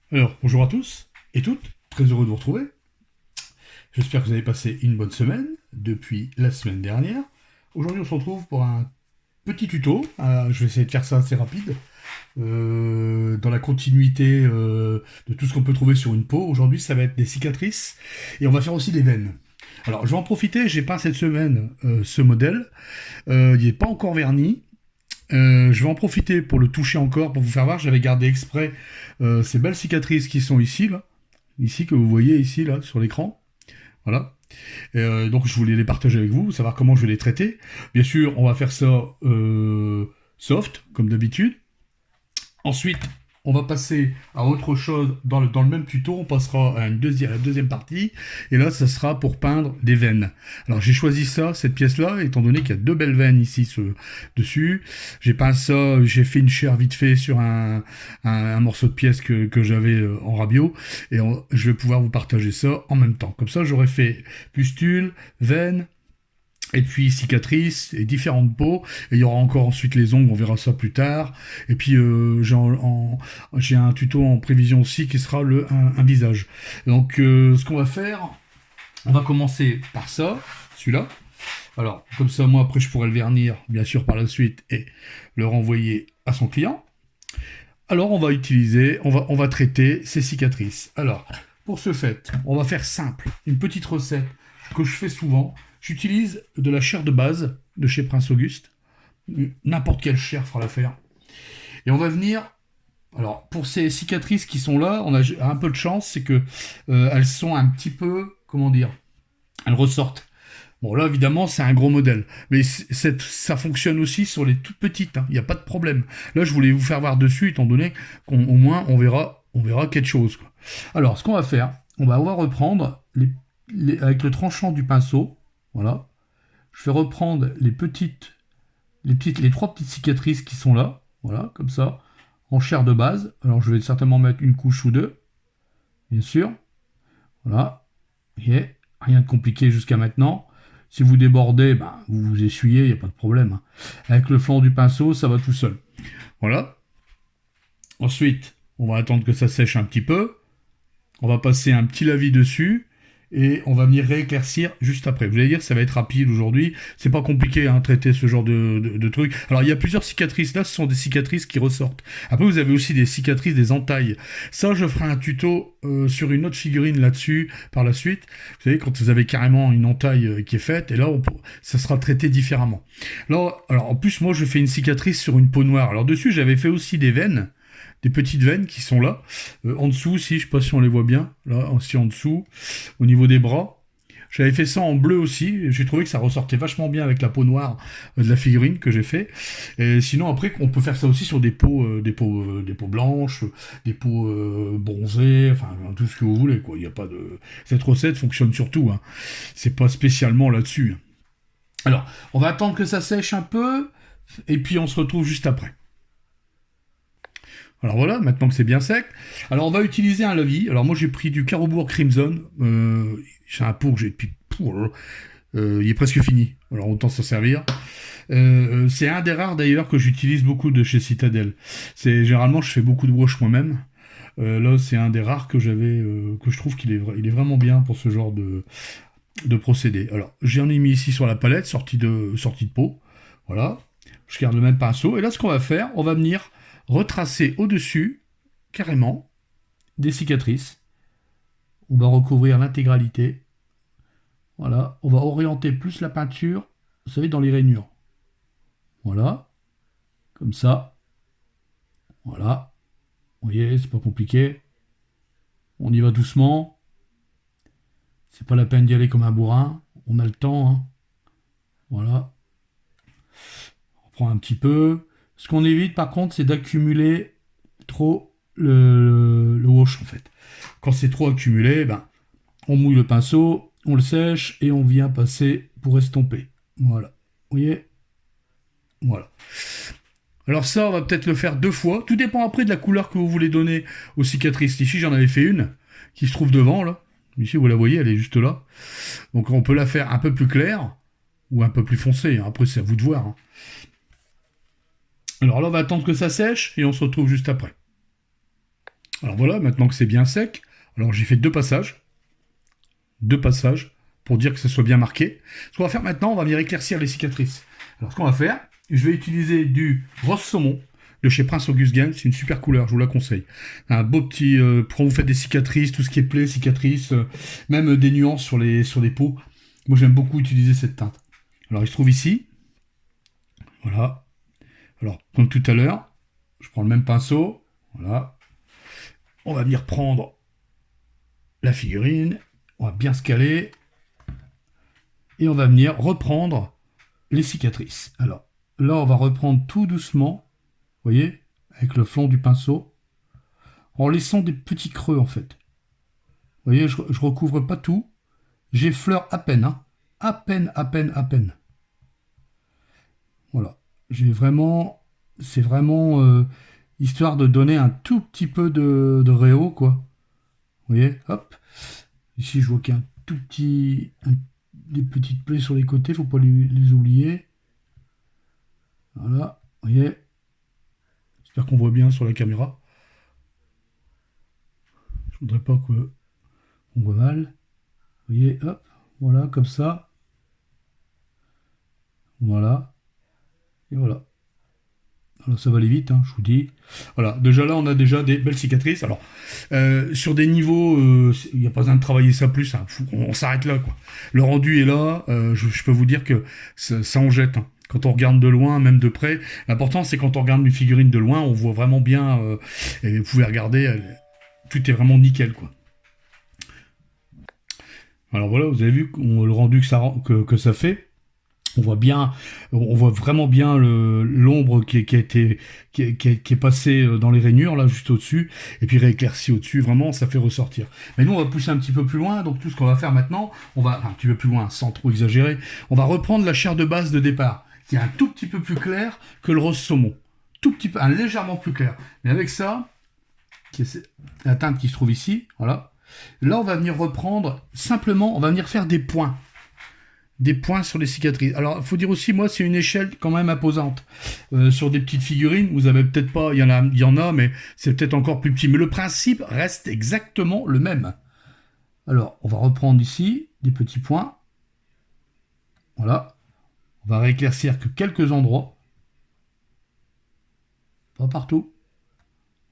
Alors, bonjour à tous et toutes, très heureux de vous retrouver. J'espère que vous avez passé une bonne semaine depuis la semaine dernière. Aujourd'hui, on se retrouve pour un petit tuto. Je vais essayer de faire ça assez rapide, dans la continuité de tout ce qu'on peut trouver sur une peau. Aujourd'hui, ça va être des cicatrices et on va faire aussi des veines. Alors, je vais en profiter, j'ai peint cette semaine ce modèle. Il n'est pas encore verni. Je vais en profiter pour le toucher encore, pour vous faire voir. J'avais gardé exprès ces belles cicatrices qui sont ici, là. Ici, que vous voyez ici, là, sur l'écran. Voilà. Donc, je voulais les partager avec vous, savoir comment je vais les traiter. Bien sûr, on va faire ça soft, comme d'habitude. Ensuite, on va passer à autre chose dans le même tuto. On passera à la deuxième partie. Et là, ça sera pour peindre des veines. Alors, j'ai choisi ça, cette pièce-là, étant donné qu'il y a deux belles veines ici dessus. J'ai peint ça, j'ai fait une chair vite fait sur un morceau de pièce que j'avais en rabio. Et je vais pouvoir vous partager ça en même temps. Comme ça, j'aurai fait pustule, veines, et puis cicatrices et différentes peaux. Et il y aura encore ensuite les ongles, on verra ça plus tard. Et puis j'ai un tuto en prévision aussi qui sera un visage. Donc ce qu'on va faire, on va commencer par ça, celui-là. Alors comme ça, moi après je pourrai le vernir bien sûr par la suite et le renvoyer à son client. Alors on va traiter ces cicatrices. Alors pour ce fait, on va faire simple, une petite recette que je fais souvent. J'utilise de la chair de base de chez Prince Auguste. N'importe quelle chair fera l'affaire. Et on va venir. Alors, pour ces cicatrices qui sont là, on a un peu de chance, c'est que elles sont un petit peu, comment dire, elles ressortent. Bon, là, évidemment, c'est un gros modèle. Mais ça fonctionne aussi sur les toutes petites. Il n'y a pas de problème. Là, je voulais vous faire voir dessus, étant donné qu'au moins, on verra quelque chose, quoi. Alors, ce qu'on va faire, on va reprendre avec le tranchant du pinceau. Voilà. Je vais reprendre les trois petites cicatrices qui sont là. Voilà, comme ça. En chair de base. Alors, je vais certainement mettre une couche ou deux. Bien sûr. Voilà. Et rien de compliqué jusqu'à maintenant. Si vous débordez, ben, vous vous essuyez, il n'y a pas de problème. Avec le flanc du pinceau, ça va tout seul. Voilà. Ensuite, on va attendre que ça sèche un petit peu. On va passer un petit lavis dessus. Et on va venir rééclaircir juste après. Vous allez dire, ça va être rapide aujourd'hui. C'est pas compliqué à traiter ce genre de truc. Alors, il y a plusieurs cicatrices. Là, ce sont des cicatrices qui ressortent. Après, vous avez aussi des cicatrices, des entailles. Ça, je ferai un tuto sur une autre figurine là-dessus par la suite. Vous savez, quand vous avez carrément une entaille qui est faite, et là, ça sera traité différemment. Là, alors, en plus, moi, je fais une cicatrice sur une peau noire. Alors, dessus, j'avais fait aussi des veines. Des petites veines qui sont là. En dessous, si, je sais pas si on les voit bien. Là, aussi en dessous, au niveau des bras. J'avais fait ça en bleu aussi. J'ai trouvé que ça ressortait vachement bien avec la peau noire de la figurine que j'ai fait. Et sinon, après, on peut faire ça aussi sur des peaux, des peaux blanches, des peaux bronzées, enfin, tout ce que vous voulez, quoi. Il y a pas de... Cette recette fonctionne sur tout, hein. C'est pas spécialement là-dessus, hein. Alors, on va attendre que ça sèche un peu. Et puis, on se retrouve juste après. Alors voilà, maintenant que c'est bien sec. Alors on va utiliser un lavis. Alors moi j'ai pris du Carobourg Crimson. C'est un pot que j'ai depuis... il est presque fini. Alors autant s'en servir. C'est un des rares d'ailleurs que j'utilise beaucoup de chez Citadel. Généralement je fais beaucoup de wash moi-même. Là c'est un des rares que j'avais, que je trouve il est vraiment bien pour ce genre de procédé. Alors j'en ai mis ici sur la palette, sortie de pot. Voilà. Je garde le même pinceau. Et là ce qu'on va faire, on va venir retracer au-dessus, carrément, des cicatrices. On va recouvrir l'intégralité. Voilà. On va orienter plus la peinture, vous savez, dans les rainures. Voilà. Comme ça. Voilà. Vous voyez, c'est pas compliqué. On y va doucement. C'est pas la peine d'y aller comme un bourrin. On a le temps, hein. Voilà. On reprend un petit peu. Ce qu'on évite par contre, c'est d'accumuler trop le wash en fait. Quand c'est trop accumulé, ben, on mouille le pinceau, on le sèche et on vient passer pour estomper. Voilà. Vous voyez? Voilà. Alors ça, on va peut-être le faire deux fois. Tout dépend après de la couleur que vous voulez donner aux cicatrices. Ici, j'en avais fait une qui se trouve devant là. Ici, vous la voyez, elle est juste là. Donc on peut la faire un peu plus claire ou un peu plus foncée. Après, c'est à vous de voir, hein. Alors là, on va attendre que ça sèche et on se retrouve juste après. Alors voilà, maintenant que c'est bien sec, alors j'ai fait deux passages, pour dire que ça soit bien marqué. Ce qu'on va faire maintenant, on va venir éclaircir les cicatrices. Alors ce qu'on va faire, je vais utiliser du rose saumon de chez Prince August c'est une super couleur, je vous la conseille. Un beau petit, quand vous faites des cicatrices, tout ce qui est plaies, cicatrices, même des nuances sur les peaux. Moi j'aime beaucoup utiliser cette teinte. Alors il se trouve ici, voilà. Alors comme tout à l'heure, je prends le même pinceau, voilà. On va venir prendre la figurine, on va bien se caler, et on va venir reprendre les cicatrices. Alors là, on va reprendre tout doucement, vous voyez, avec le flanc du pinceau, en laissant des petits creux en fait. Vous voyez, je recouvre pas tout, j'effleure à peine, hein. À peine, à peine, à peine. Voilà, j'ai vraiment, c'est vraiment histoire de donner un tout petit peu de réau, quoi. Vous voyez, hop. Ici, je vois qu'il y a un tout petit, des petites plaies sur les côtés, faut pas les oublier. Voilà, vous voyez. J'espère qu'on voit bien sur la caméra. Je voudrais pas qu'on voit mal. Vous voyez, hop, voilà, comme ça. Voilà. Et voilà. Alors ça va aller vite, hein, je vous dis. Voilà, déjà là, on a déjà des belles cicatrices. Alors, sur des niveaux, il n'y a pas besoin de travailler ça plus, hein. On s'arrête là, quoi. Le rendu est là, je peux vous dire que ça en jette, hein. Quand on regarde de loin, même de près, l'important c'est quand on regarde une figurine de loin, on voit vraiment bien, et vous pouvez regarder, tout est vraiment nickel, quoi. Alors voilà, vous avez vu le rendu que ça fait. On voit bien, on voit vraiment bien l'ombre qui a été, qui est passée dans les rainures, là, juste au-dessus, et puis rééclairci au-dessus, vraiment, ça fait ressortir. Mais nous, on va pousser un petit peu plus loin, donc tout ce qu'on va faire maintenant, un petit peu plus loin, sans trop exagérer, on va reprendre la chair de base de départ, qui est un tout petit peu plus clair que le rose saumon. Tout petit peu, légèrement plus clair. Mais avec ça, qui est la teinte qui se trouve ici, voilà. Là, on va venir reprendre, simplement, on va venir faire des points sur les cicatrices. Alors, il faut dire aussi, moi, c'est une échelle quand même imposante. Sur des petites figurines, vous avez peut-être pas, il y en a, mais c'est peut-être encore plus petit. Mais le principe reste exactement le même. Alors, on va reprendre ici des petits points. Voilà. On va rééclaircir que quelques endroits. Pas partout.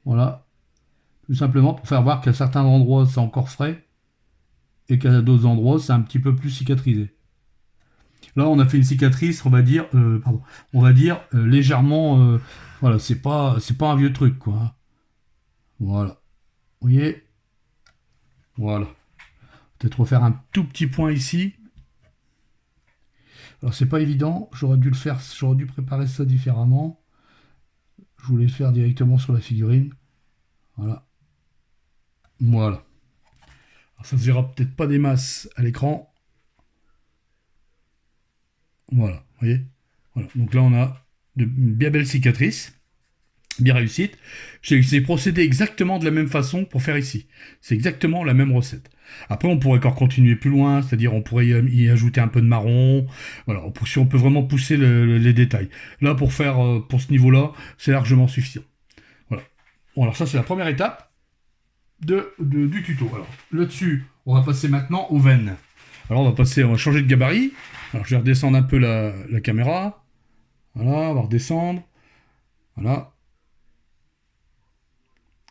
Voilà. Tout simplement pour faire voir qu'à certains endroits, c'est encore frais et qu'à d'autres endroits, c'est un petit peu plus cicatrisé. Là, on a fait une cicatrice, on va dire légèrement, voilà, c'est pas un vieux truc, quoi. Voilà, vous voyez, voilà. Peut-être refaire un tout petit point ici. Alors c'est pas évident, j'aurais dû préparer ça différemment. Je voulais le faire directement sur la figurine. Voilà, voilà. Alors, ça se verra peut-être pas des masses à l'écran. Voilà, vous voyez. Voilà. Donc là, on a de bien belles cicatrices. Bien réussite. J'ai procédé exactement de la même façon pour faire ici. C'est exactement la même recette. Après, on pourrait encore continuer plus loin, c'est-à-dire on pourrait y ajouter un peu de marron. Voilà, si on peut vraiment pousser les détails. Là, pour ce niveau-là, c'est largement suffisant. Voilà. Bon, alors ça, c'est la première étape du tuto. Alors, là-dessus, on va passer maintenant aux veines. Alors, on va changer de gabarit. Alors, je vais redescendre un peu la caméra. Voilà, on va redescendre. Voilà.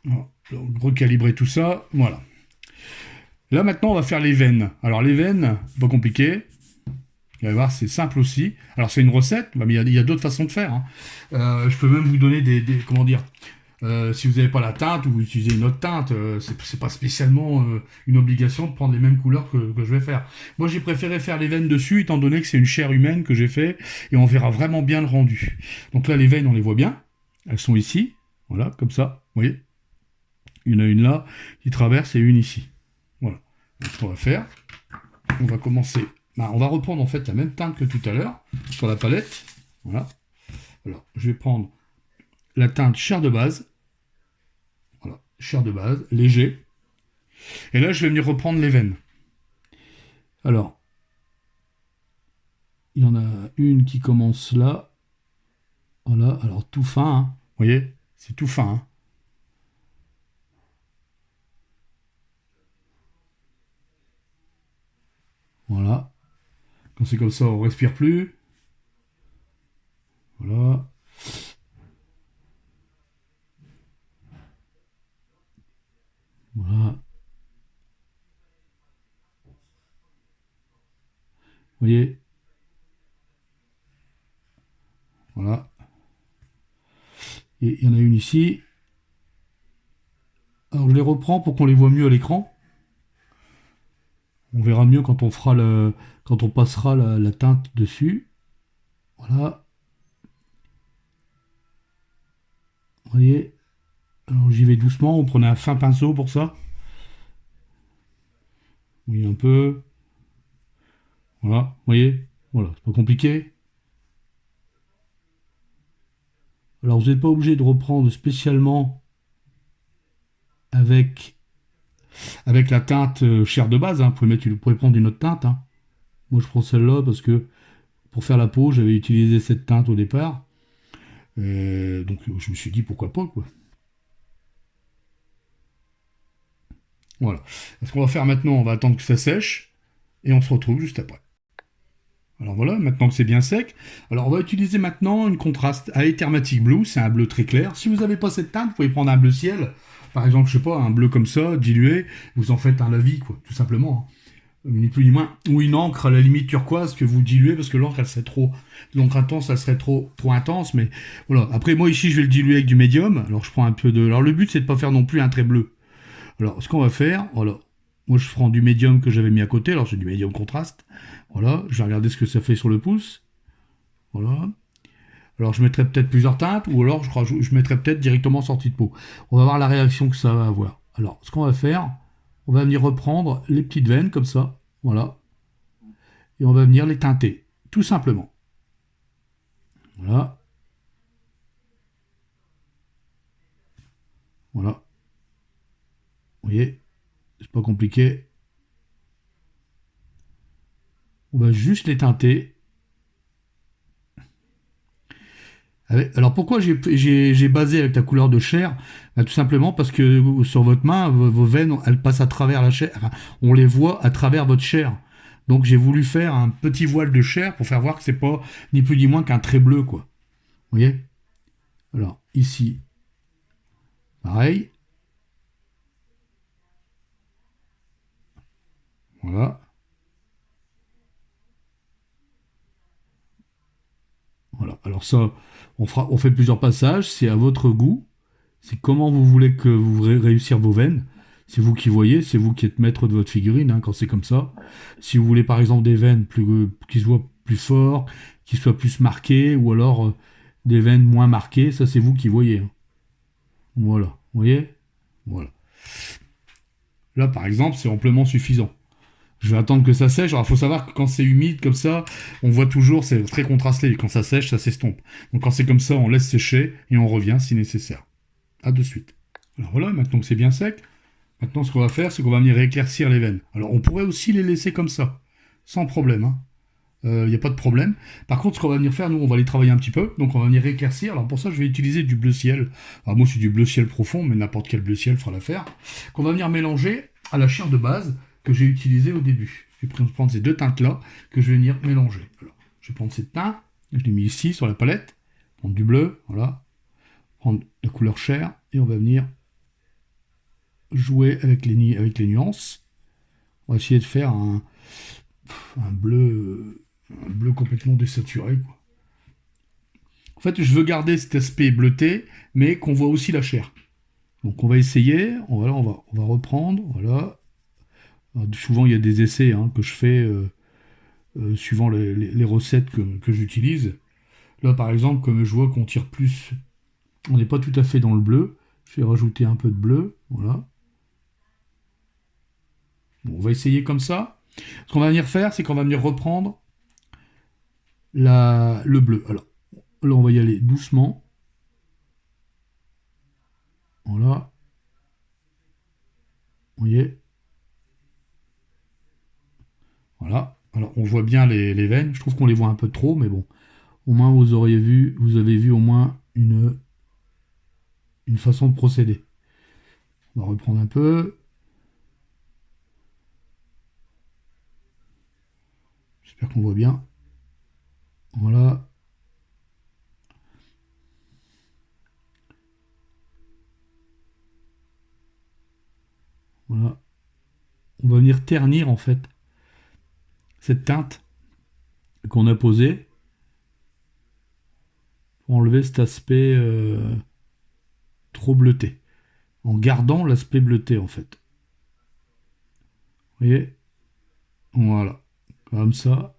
Donc, recalibrer tout ça, voilà. Là maintenant on va faire les veines. Alors les veines, pas compliqué. Vous allez voir, c'est simple aussi. Alors c'est une recette, mais il y a d'autres façons de faire, hein. Je peux même vous donner comment dire, si vous n'avez pas la teinte ou vous utilisez une autre teinte, c'est pas spécialement une obligation de prendre les mêmes couleurs que je vais faire. Moi j'ai préféré faire les veines dessus, étant donné que c'est une chair humaine que j'ai fait, et on verra vraiment bien le rendu. Donc là les veines on les voit bien, elles sont ici, voilà, comme ça, vous voyez. Il y en a une là qui traverse et une ici. Voilà. Donc, ce qu'on va faire, on va commencer. On va reprendre en fait la même teinte que tout à l'heure sur la palette. Voilà. Alors, je vais prendre la teinte chair de base. Voilà, chair de base, léger. Et là, je vais venir reprendre les veines. Alors, il y en a une qui commence là. Voilà, alors tout fin, hein. Vous voyez, c'est tout fin, hein. Voilà. Quand c'est comme ça, on respire plus. Voilà. Voilà. Vous voyez? Voilà. Et il y en a une ici. Alors je les reprends pour qu'on les voit mieux à l'écran. On verra mieux quand on fera quand on passera la teinte dessus. Voilà. Vous voyez? Alors j'y vais doucement. On prenait un fin pinceau pour ça. Oui, un peu. Voilà. Vous voyez? Voilà. C'est pas compliqué. Alors vous n'êtes pas obligé de reprendre spécialement avec, avec la teinte chair de base, hein. Vous pouvez prendre une autre teinte, hein. Moi je prends celle-là parce que pour faire la peau, j'avais utilisé cette teinte au départ. Donc je me suis dit pourquoi pas, quoi. Voilà. Ce qu'on va faire maintenant, on va attendre que ça sèche et on se retrouve juste après. Alors voilà, maintenant que c'est bien sec, alors on va utiliser maintenant une contraste à Ethermatic Blue, c'est un bleu très clair. Si vous n'avez pas cette teinte, vous pouvez prendre un bleu ciel, par exemple, je sais pas, un bleu comme ça, dilué, vous en faites un lavis, quoi, tout simplement, hein. Ni plus ni moins. Ou une encre à la limite turquoise que vous diluez, parce que l'encre, elle serait trop... L'encre intense, elle serait trop intense, mais voilà. Après, moi ici, je vais le diluer avec du médium, alors je prends un peu de... Alors le but, c'est de pas faire non plus un trait bleu. Alors, ce qu'on va faire, voilà. Moi, je prends du médium que j'avais mis à côté, alors c'est du médium contraste. Voilà, je vais regarder ce que ça fait sur le pouce. Voilà. Alors je mettrai peut-être plusieurs teintes, ou alors je mettrai peut-être directement sortie de peau. On va voir la réaction que ça va avoir. Alors ce qu'on va faire, on va venir reprendre les petites veines comme ça, voilà, et on va venir les teinter, tout simplement. Voilà, voilà. Vous voyez, c'est pas compliqué. On va juste les teinter. Alors pourquoi j'ai basé avec la couleur de chair? Tout simplement parce que sur votre main, vos veines, elles passent à travers la chair. Enfin, on les voit à travers votre chair. Donc j'ai voulu faire un petit voile de chair pour faire voir que c'est pas ni plus ni moins qu'un trait bleu, quoi. Vous voyez? Alors ici, pareil. Voilà. Voilà. Alors ça, on fait plusieurs passages. C'est à votre goût. C'est comment vous voulez que vous réussir vos veines. C'est vous qui voyez, c'est vous qui êtes maître de votre figurine, hein, quand c'est comme ça. Si vous voulez par exemple des veines qui se voient plus fort, qui soient plus marquées, ou alors des veines moins marquées, ça c'est vous qui voyez, hein. Voilà, vous voyez? Voilà. Là par exemple, c'est amplement suffisant. Je vais attendre que ça sèche. Alors il faut savoir que quand c'est humide comme ça, on voit toujours, c'est très contrasté. Quand ça sèche, ça s'estompe. Donc quand c'est comme ça, on laisse sécher et on revient si nécessaire. A de suite. Alors voilà, maintenant que c'est bien sec, maintenant, ce qu'on va faire, c'est qu'on va venir éclaircir les veines. Alors, on pourrait aussi les laisser comme ça, sans problème, hein. Il n'y a pas de problème. Par contre, ce qu'on va venir faire, nous, on va les travailler un petit peu. Donc, on va venir éclaircir. Alors, pour ça, je vais utiliser du bleu ciel. Alors, moi, c'est du bleu ciel profond, mais n'importe quel bleu ciel fera l'affaire. Qu'on va venir mélanger à la chair de base que j'ai utilisée au début. Je vais prendre ces deux teintes-là que je vais venir mélanger. Alors, je vais prendre cette teinte. Je l'ai mis ici, sur la palette. Prendre du bleu, voilà. Prendre la couleur chair. Et on va venir jouer avec avec les nuances. On va essayer de faire un bleu complètement désaturé, quoi. En fait, je veux garder cet aspect bleuté, mais qu'on voit aussi la chair. Donc on va essayer, on va reprendre, voilà. Alors, souvent il y a des essais, hein, que je fais suivant les recettes que j'utilise. Là par exemple, comme je vois qu'on tire plus, on n'est pas tout à fait dans le bleu, je vais rajouter un peu de bleu, voilà. Bon, on va essayer comme ça. Ce qu'on va venir faire, c'est qu'on va venir reprendre le bleu. Alors, là, on va y aller doucement. Voilà. Vous voyez? Voilà. Alors, on voit bien les veines. Je trouve qu'on les voit un peu trop, mais bon. Au moins, vous avez vu au moins une façon de procéder. On va reprendre un peu. J'espère qu'on voit bien. Voilà. Voilà. On va venir ternir en fait cette teinte qu'on a posée pour enlever cet aspect trop bleuté. En gardant l'aspect bleuté en fait. Vous voyez? Voilà. Comme ça.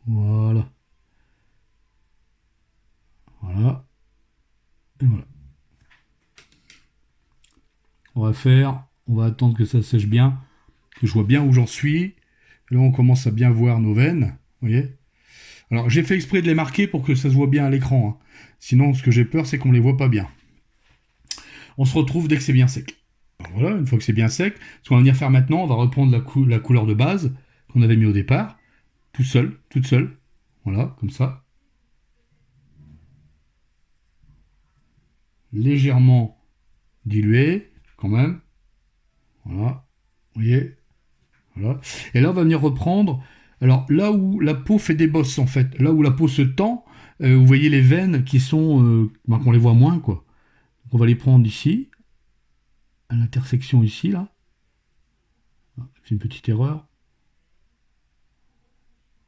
Voilà. Voilà. Et voilà. On va attendre que ça sèche bien, que je vois bien où j'en suis. Là, on commence à bien voir nos veines. Vous voyez? Alors, j'ai fait exprès de les marquer pour que ça se voit bien à l'écran, hein. Sinon, ce que j'ai peur, c'est qu'on les voit pas bien. On se retrouve dès que c'est bien sec. Alors voilà, une fois que c'est bien sec, ce qu'on va venir faire maintenant, on va reprendre la couleur de base qu'on avait mis au départ, tout seul, toute seule. Voilà, comme ça. Légèrement dilué, quand même. Voilà, vous voyez. Voilà. Et là, on va venir reprendre. Alors, là où la peau fait des bosses, en fait, là où la peau se tend, vous voyez les veines qui sont. Qu'on les voit moins, quoi. Donc, on va les prendre ici, à l'intersection ici, là. C'est une petite erreur.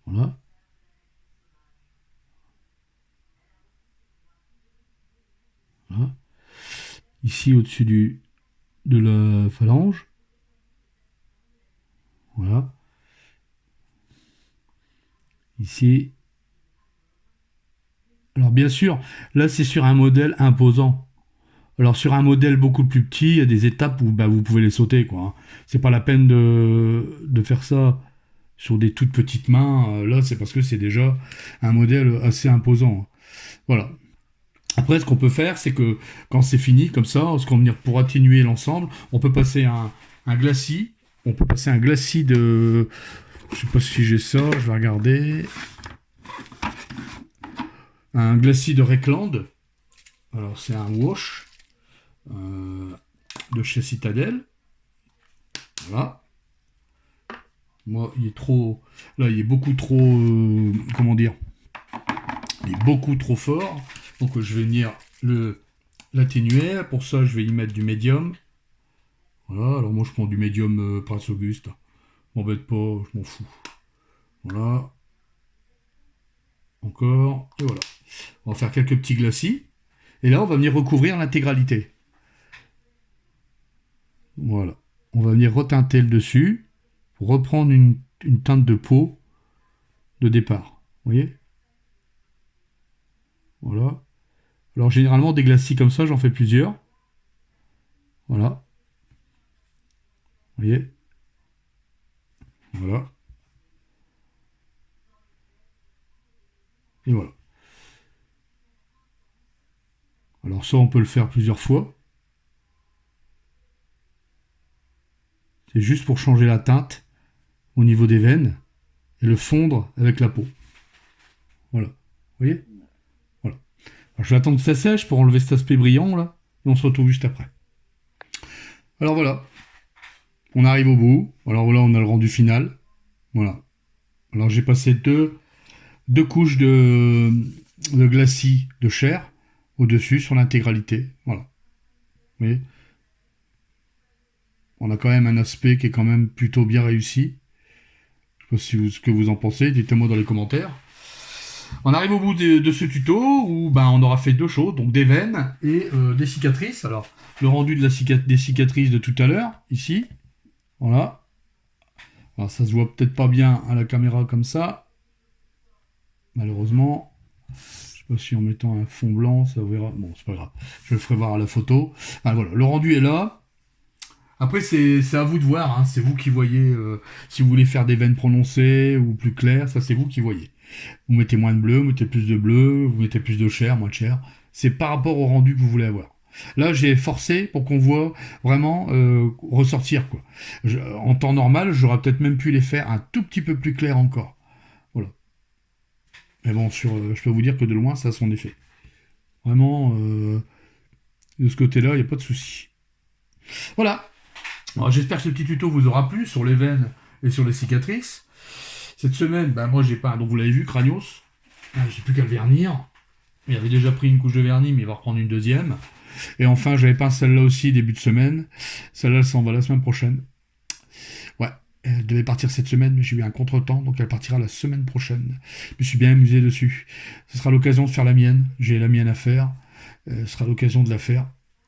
Voilà. Voilà. Ici, au-dessus de la phalange. Voilà. Ici. Alors, bien sûr, là, c'est sur un modèle imposant. Alors sur un modèle beaucoup plus petit, il y a des étapes où bah, vous pouvez les sauter, quoi, hein. C'est pas la peine de faire ça sur des toutes petites mains. Là, c'est parce que c'est déjà un modèle assez imposant. Voilà. Après, ce qu'on peut faire, c'est que quand c'est fini, comme ça, ce qu'on va venir pour atténuer l'ensemble, on peut passer un glacis. On peut passer un glacis de... Je sais pas si j'ai ça, je vais regarder. Un glacis de Reckland. Alors c'est un wash. De chez Citadel. Voilà. Moi, il est trop. Là, il est beaucoup trop. Comment dire? Il est beaucoup trop fort. Donc, je vais venir l'atténuer. Pour ça, je vais y mettre du médium. Voilà. Alors, moi, je prends du médium Prince Auguste. M'embête pas, je m'en fous. Voilà. Encore. Et voilà. On va faire quelques petits glacis. Et là, on va venir recouvrir l'intégralité. Voilà. On va venir reteinter le dessus pour reprendre une teinte de peau de départ. Vous voyez? Voilà. Alors généralement des glacis comme ça, j'en fais plusieurs. Voilà. Vous voyez? Voilà. Et voilà. Alors ça, on peut le faire plusieurs fois. C'est juste pour changer la teinte au niveau des veines et le fondre avec la peau. Voilà. Vous voyez? Voilà. Alors, je vais attendre que ça sèche pour enlever cet aspect brillant là. Et on se retrouve juste après. Alors voilà. On arrive au bout. Alors voilà, on a le rendu final. Voilà. Alors j'ai passé deux couches de glacis de chair au-dessus sur l'intégralité. Voilà. Vous voyez? On a quand même un aspect qui est quand même plutôt bien réussi. Je sais pas ce que vous en pensez, dites-moi dans les commentaires. On arrive au bout de ce tuto où ben, on aura fait deux choses, donc des veines et des cicatrices. Alors, le rendu des cicatrices de tout à l'heure, ici. Voilà. Alors, ça se voit peut-être pas bien à la caméra comme ça. Malheureusement. Je sais pas si en mettant un fond blanc, ça verra. Bon, c'est pas grave. Je le ferai voir à la photo. Ah, voilà, le rendu est là. Après, c'est à vous de voir, hein. C'est vous qui voyez si vous voulez faire des veines prononcées ou plus claires, ça c'est vous qui voyez. Vous mettez moins de bleu, vous mettez plus de bleu, vous mettez plus de chair, moins de chair. C'est par rapport au rendu que vous voulez avoir. Là, j'ai forcé pour qu'on voit vraiment ressortir, quoi. En temps normal, j'aurais peut-être même pu les faire un tout petit peu plus clairs encore. Voilà. Mais bon, je peux vous dire que de loin, ça a son effet. Vraiment, de ce côté-là, il n'y a pas de souci. Voilà. Alors, j'espère que ce petit tuto vous aura plu sur les veines et sur les cicatrices. Cette semaine, moi j'ai pas, donc vous l'avez vu, Cranios, j'ai plus qu'à le vernir. Il avait déjà pris une couche de vernis, mais il va reprendre une deuxième. Et enfin, j'avais peint celle-là aussi début de semaine. Celle-là, elle s'en va la semaine prochaine. Ouais, elle devait partir cette semaine, mais j'ai eu un contretemps, donc elle partira la semaine prochaine. Je me suis bien amusé dessus. Ce sera l'occasion de faire la mienne. J'ai la mienne à faire. Ce sera l'occasion de la faire.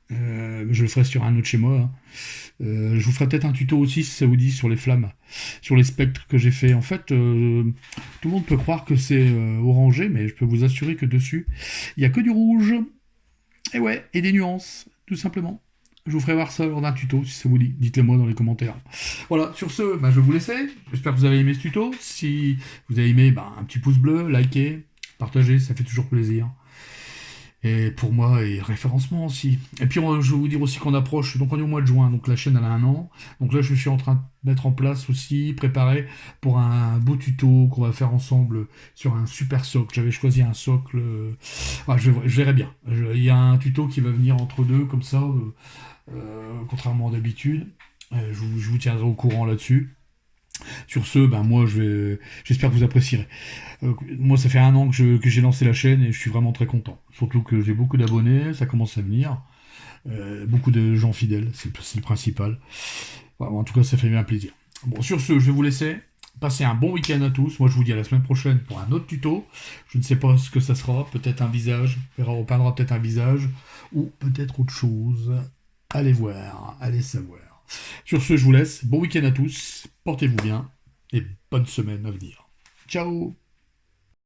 Je le ferai sur un autre chez moi, hein. Je vous ferai peut-être un tuto aussi si ça vous dit sur les flammes, sur les spectres que j'ai fait. En fait, tout le monde peut croire que c'est orangé, mais je peux vous assurer que dessus, il n'y a que du rouge. Et ouais, et des nuances, tout simplement. Je vous ferai voir ça lors d'un tuto si ça vous dit. Dites-le moi dans les commentaires. Voilà, sur ce, je vais vous laisser. J'espère que vous avez aimé ce tuto. Si vous avez aimé, un petit pouce bleu, likez, partagez, ça fait toujours plaisir. Et pour moi, et référencement aussi. Et puis, je vais vous dire aussi qu'on approche, donc on est au mois de juin, donc la chaîne elle a 1 an. Donc là, je suis en train de mettre en place aussi, préparer pour un beau tuto qu'on va faire ensemble sur un super socle. J'avais choisi un socle, je verrai bien. Il y a un tuto qui va venir entre deux, comme ça, contrairement à d'habitude. Je vous tiendrai au courant là-dessus. Sur ce, moi, j'espère que vous apprécierez. Moi, ça fait 1 an que j'ai lancé la chaîne et je suis vraiment très content. Surtout que j'ai beaucoup d'abonnés, ça commence à venir. Beaucoup de gens fidèles, c'est le principal. En tout cas, ça fait bien plaisir. Bon, sur ce, je vais vous laisser. Passez un bon week-end à tous. Moi, je vous dis à la semaine prochaine pour un autre tuto. Je ne sais pas ce que ça sera. Peut-être un visage. On peindra peut-être un visage. Ou peut-être autre chose. Allez voir. Allez savoir. Sur ce, je vous laisse. Bon week-end à tous. Portez-vous bien. Et bonne semaine à venir. Ciao!